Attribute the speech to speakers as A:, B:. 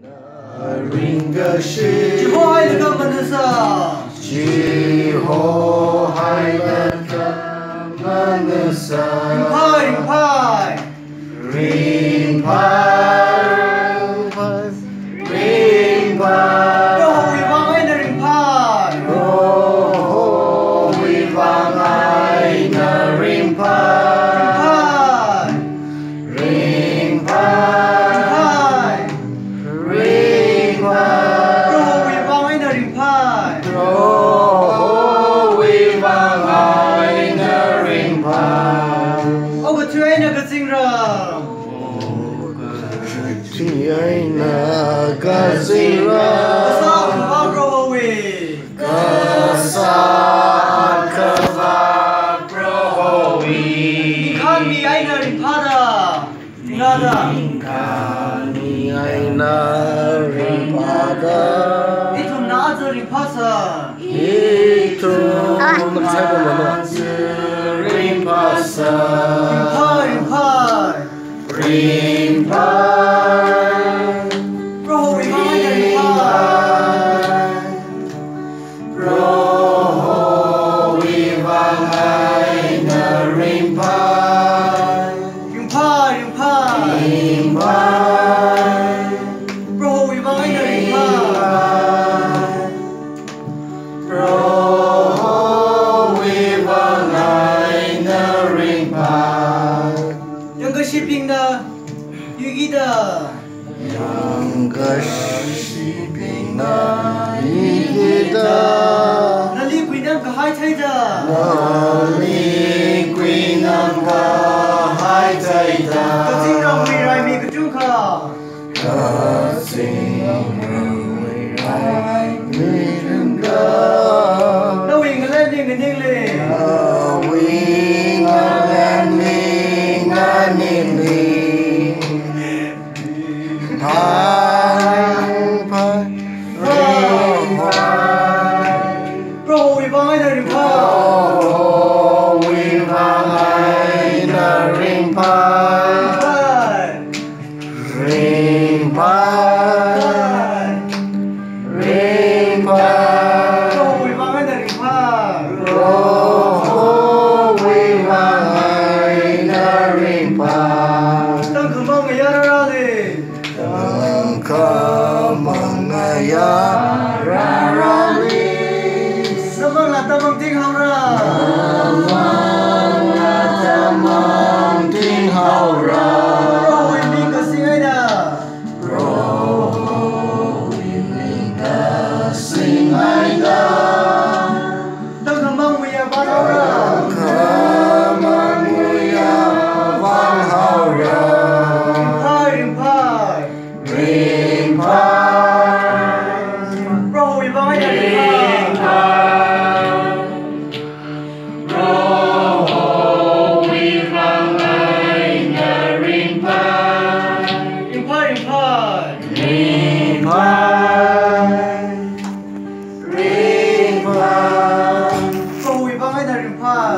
A: Chỉ hô hai là các bạn sa. Chỉ hô hai là các bạn sa. Ring pai, ring pai, ring pai. Roho vi vang ai na ring pai. Roho vi vang ai na ring pai. Ring pai, ring pai. Roho vi vang ai na ring pai. Roho vi vang ai na ring pai. Ông có chơi na cái gì ra? Chơi na cái gì ra? Sao không vào roho vi? Sao không vào roho vi? Kan mi ai na ring pada? Nada. Kan mi ai na ring pada? Itu nada ring pada. Itu nada ring pada. Ring pai. Ring pai. Roho vi vang ai na ring pai. Roho vi vang ai na ring pai. Ring pai, ring pai. Ring pai. Roho vi vang ai na ring pai. Roho vi vang ai na ring pai. Yang ke shipping da, yugi da. Yang ke shipping da, yugi da. Nali kui nam ka hai thai da. Nali kui nam ka hai thai da. Ka sing rong mi rai mi ka chung kha. Ka sing rong mi rai mi chung kha. Na wing ka len ding ning le. Na wing ka len ding ning le. Pai pai roho vi vang ai na ring pai. Roho vi vang ai na ring pai. Ring pai, ring pai. Roho vi vang ai na ring pai. Roho vi vang ai na ring pai. Tăng khẩn mong ngày ra đi. Tăng khẩn mong ngày ra đi. Samang là tâm mong tiếng hậu ra. Samang là tâm mong tiếng hậu ra. Roho vi mình ka sing ai da. Roho vi mình ka sing ai da. Tăng khẩn mong mùi vang hậu ra. Tăng khẩn mong mùi vang hậu ra. Ring pai, ring pai. Roho vi vang ai na ring pai. Roho vi vang ai na ring pai. Ring pai, ring pai. Ring pai, ring pai. Roho vi vang ai na ring pai.